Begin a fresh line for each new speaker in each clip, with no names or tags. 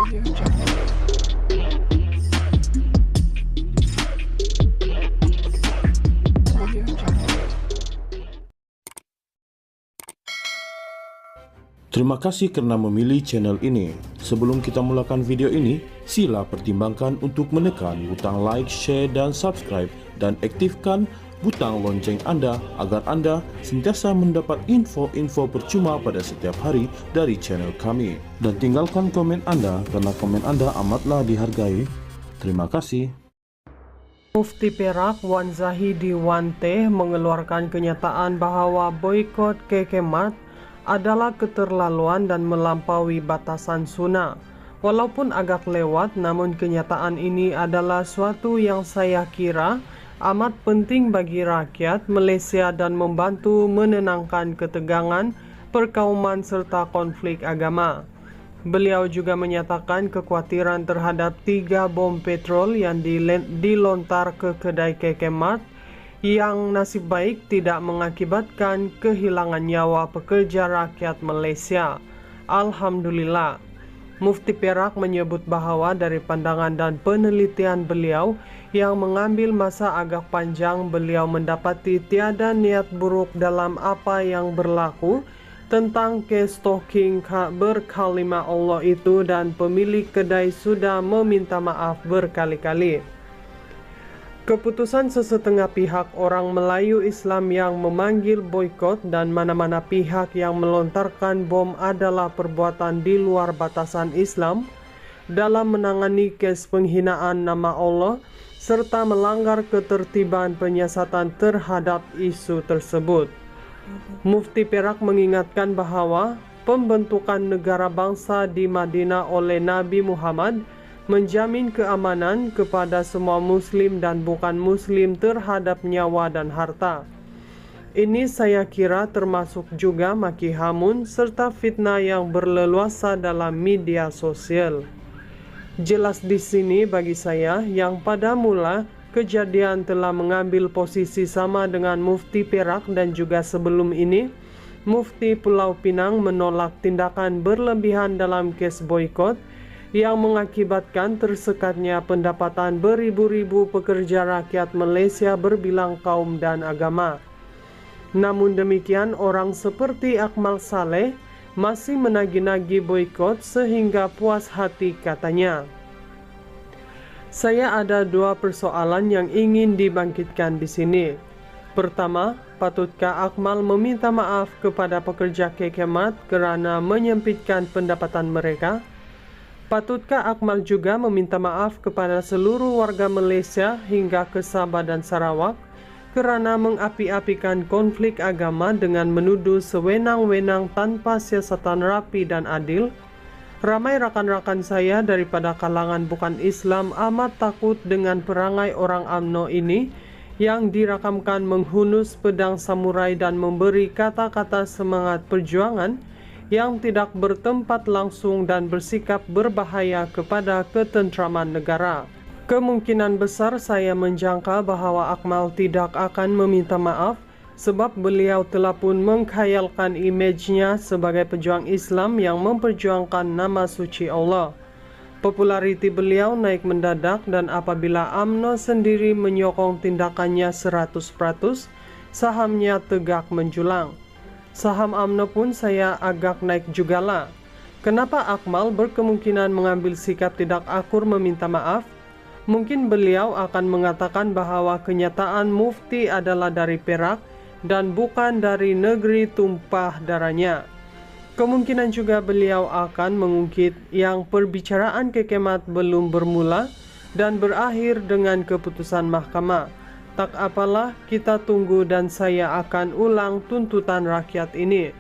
Terima kasih karena memilih channel ini. Sebelum kita mulakan video ini, sila pertimbangkan untuk menekan butang like, share, dan subscribe, dan aktifkan butang lonceng Anda agar Anda sentiasa mendapat info-info percuma pada setiap hari dari channel kami. Dan tinggalkan komen Anda karena komen Anda amatlah dihargai. Terima kasih.
Mufti Perak Wan Zahidi Wante mengeluarkan kenyataan bahwa boikot KK-Mart adalah keterlaluan dan melampaui batasan sunnah. Walaupun agak lewat, namun kenyataan ini adalah suatu yang saya kira amat penting bagi rakyat Malaysia dan membantu menenangkan ketegangan, perkauman serta konflik agama. Beliau juga menyatakan kekhawatiran terhadap 3 bom petrol yang dilontar ke kedai KK-Mart yang nasib baik tidak mengakibatkan kehilangan nyawa pekerja rakyat Malaysia. Alhamdulillah. Mufti Perak menyebut bahawa dari pandangan dan penelitian beliau yang mengambil masa agak panjang, beliau mendapati tiada niat buruk dalam apa yang berlaku tentang kes stalking berkalimah Allah itu, dan pemilik kedai sudah meminta maaf berkali-kali. Keputusan sesetengah pihak orang Melayu Islam yang memanggil boikot dan mana-mana pihak yang melontarkan bom adalah perbuatan di luar batasan Islam dalam menangani kes penghinaan nama Allah serta melanggar ketertiban penyiasatan terhadap isu tersebut. Mufti Perak mengingatkan bahawa pembentukan negara bangsa di Madinah oleh Nabi Muhammad menjamin keamanan kepada semua muslim dan bukan muslim terhadap nyawa dan harta. Ini saya kira termasuk juga maki hamun serta fitnah yang berleluasa dalam media sosial. Jelas di sini bagi saya yang pada mula kejadian telah mengambil posisi sama dengan Mufti Perak, dan juga sebelum ini Mufti Pulau Pinang menolak tindakan berlebihan dalam kes boikot yang mengakibatkan tersekatnya pendapatan beribu-ribu pekerja rakyat Malaysia berbilang kaum dan agama. Namun demikian, orang seperti Akmal Saleh masih menagih-nagih boikot sehingga puas hati katanya. Saya ada 2 persoalan yang ingin dibangkitkan di sini. Pertama, patutkah Akmal meminta maaf kepada pekerja KK-Mart kerana menyempitkan pendapatan mereka? Patutkah Akmal juga meminta maaf kepada seluruh warga Malaysia hingga ke Sabah dan Sarawak kerana mengapi-apikan konflik agama dengan menuduh sewenang-wenang tanpa siasatan rapi dan adil? Ramai rakan-rakan saya daripada kalangan bukan Islam amat takut dengan perangai orang UMNO ini yang dirakamkan menghunus pedang samurai dan memberi kata-kata semangat perjuangan yang tidak bertempat langsung dan bersikap berbahaya kepada ketentraman negara. Kemungkinan besar saya menjangka bahawa Akmal tidak akan meminta maaf sebab beliau telah pun mengkhayalkan imejnya sebagai pejuang Islam yang memperjuangkan nama suci Allah. Populariti beliau naik mendadak, dan apabila UMNO sendiri menyokong tindakannya 100%, sahamnya tegak menjulang. Saham UMNO pun saya agak naik jugalah. Kenapa Akmal berkemungkinan mengambil sikap tidak akur meminta maaf? Mungkin beliau akan mengatakan bahawa kenyataan Mufti adalah dari Perak dan bukan dari negeri tumpah darahnya. Kemungkinan juga beliau akan mengungkit yang perbicaraan KK-Mart belum bermula dan berakhir dengan keputusan mahkamah. Tak apalah, kita tunggu dan saya akan ulang tuntutan rakyat ini.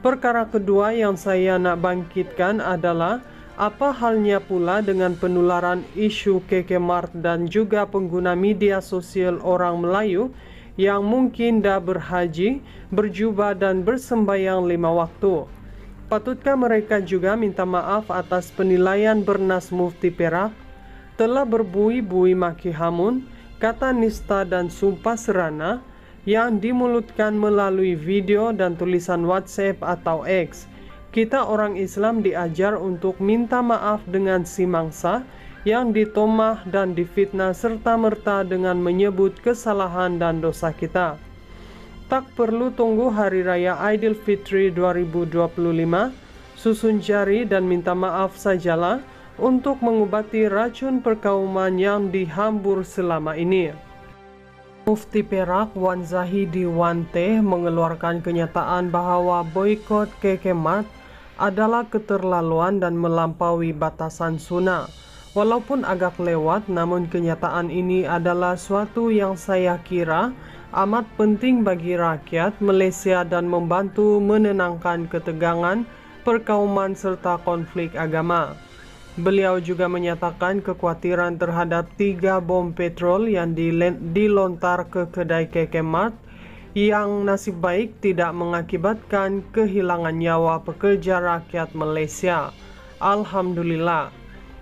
Perkara kedua yang saya nak bangkitkan adalah apa halnya pula dengan penularan isu KK-Mart dan juga pengguna media sosial orang Melayu yang mungkin dah berhaji, berjubah dan bersembayang 5 waktu. Patutkah mereka juga minta maaf atas penilaian bernas Mufti Perak? Telah berbuih-buih maki hamun, kata nista dan sumpah serana yang dimulutkan melalui video dan tulisan WhatsApp atau X. Kita orang Islam diajar untuk minta maaf dengan si mangsa yang ditomah dan difitnah serta-merta dengan menyebut kesalahan dan dosa kita. Tak perlu tunggu Hari Raya Aidilfitri 2025, susun jari dan minta maaf sajalah untuk mengobati racun perkauman yang dihambur selama ini. Mufti Perak Wan Zahidi Wante mengeluarkan kenyataan bahwa boikot KK-Mart adalah keterlaluan dan melampaui batasan sunnah. Walaupun agak lewat, namun kenyataan ini adalah suatu yang saya kira amat penting bagi rakyat Malaysia dan membantu menenangkan ketegangan, perkauman serta konflik agama. Beliau juga menyatakan kekhawatiran terhadap 3 bom petrol yang dilontar ke kedai KK-Mart yang nasib baik tidak mengakibatkan kehilangan nyawa pekerja rakyat Malaysia. Alhamdulillah.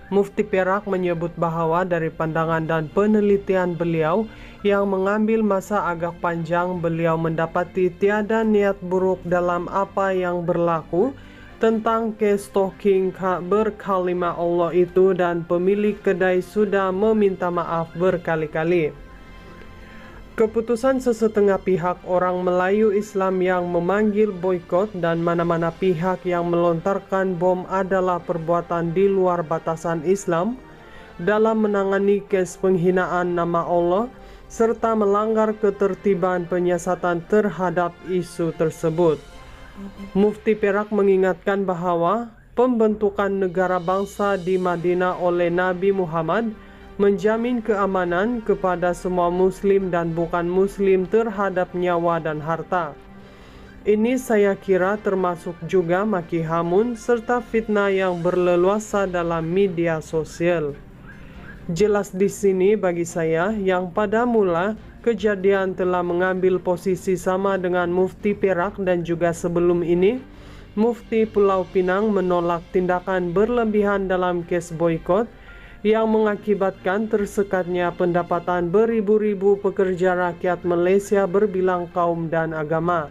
Mufti Perak menyebut bahwa dari pandangan dan penelitian beliau yang mengambil masa agak panjang, beliau mendapati tiada niat buruk dalam apa yang berlaku tentang kes stalking berkalimah Allah itu, dan pemilik kedai sudah meminta maaf berkali-kali. Keputusan sesetengah pihak orang Melayu Islam yang memanggil boikot dan mana-mana pihak yang melontarkan bom adalah perbuatan di luar batasan Islam dalam menangani kes penghinaan nama Allah serta melanggar ketertiban penyiasatan terhadap isu tersebut. Mufti Perak mengingatkan bahwa pembentukan negara bangsa di Madinah oleh Nabi Muhammad menjamin keamanan kepada semua muslim dan bukan muslim terhadap nyawa dan harta. Ini saya kira termasuk juga maki hamun serta fitnah yang berleluasa dalam media sosial. Jelas di sini bagi saya yang pada mula kejadian telah mengambil posisi sama dengan Mufti Perak dan juga sebelum ini Mufti Pulau Pinang menolak tindakan berlebihan dalam kes boikot yang mengakibatkan tersekatnya pendapatan beribu-ribu pekerja rakyat Malaysia berbilang kaum dan agama.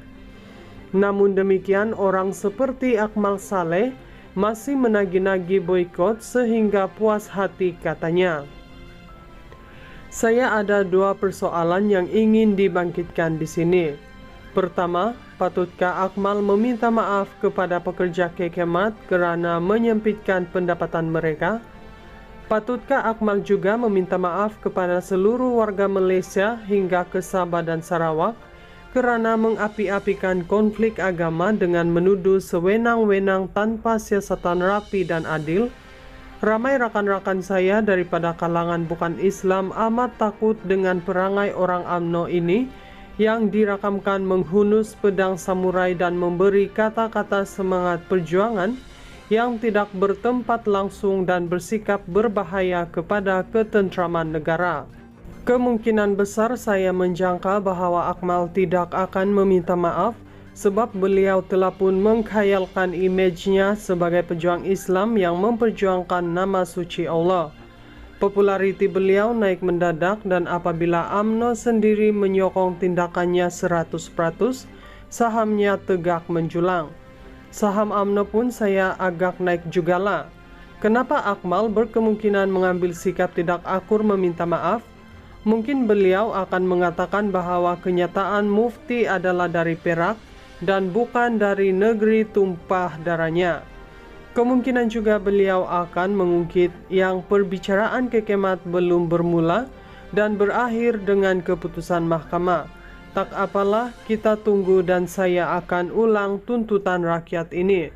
Namun demikian, orang seperti Akmal Saleh masih menagih-nagih boikot sehingga puas hati katanya. Saya ada 2 persoalan yang ingin dibangkitkan di sini. Pertama, patutkah Akmal meminta maaf kepada pekerja KK-Mart kerana menyempitkan pendapatan mereka? Patutkah Akmal juga meminta maaf kepada seluruh warga Malaysia hingga ke Sabah dan Sarawak kerana mengapi-apikan konflik agama dengan menuduh sewenang-wenang tanpa siasatan rapi dan adil? Ramai rakan-rakan saya daripada kalangan bukan Islam amat takut dengan perangai orang UMNO ini yang dirakamkan menghunus pedang samurai dan memberi kata-kata semangat perjuangan yang tidak bertempat langsung dan bersikap berbahaya kepada ketentraman negara. Kemungkinan besar saya menjangka bahwa Akmal tidak akan meminta maaf sebab beliau telah pun mengkhayalkan imejnya sebagai pejuang Islam yang memperjuangkan nama suci Allah. Populariti beliau naik mendadak dan apabila UMNO sendiri menyokong tindakannya 100%, sahamnya tegak menjulang. Saham UMNO pun saya agak naik jugalah. Kenapa Akmal berkemungkinan mengambil sikap tidak akur meminta maaf? Mungkin beliau akan mengatakan bahwa kenyataan Mufti adalah dari Perak dan bukan dari negeri tumpah darahnya. Kemungkinan juga beliau akan mengungkit yang perbicaraan KK-Mart belum bermula dan berakhir dengan keputusan mahkamah. Tak apalah, kita tunggu dan saya akan ulang tuntutan rakyat ini.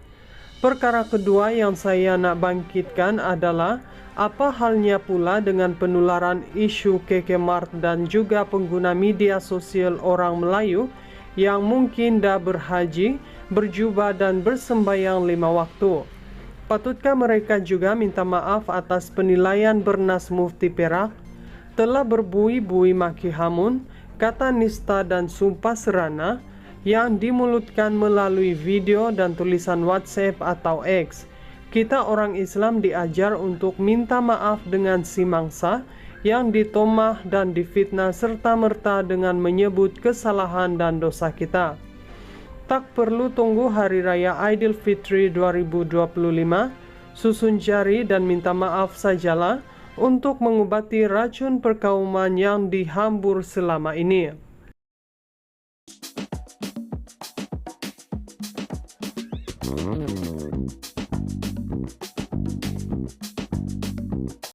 Perkara kedua yang saya nak bangkitkan adalah apa halnya pula dengan penularan isu KK-Mart dan juga pengguna media sosial orang Melayu yang mungkin dah berhaji, berjubah dan bersembayang 5 waktu. Patutkah mereka juga minta maaf atas penilaian bernas Mufti Perak? Telah berbuih-buih maki hamun, kata nista dan sumpah serana yang dimulutkan melalui video dan tulisan WhatsApp atau X. Kita orang Islam diajar untuk minta maaf dengan si mangsa yang ditomah dan difitnah serta-merta dengan menyebut kesalahan dan dosa kita. Tak perlu tunggu Hari Raya Aidilfitri 2025, susun jari dan minta maaf sajalah untuk mengobati racun perkauman yang dihambur selama ini.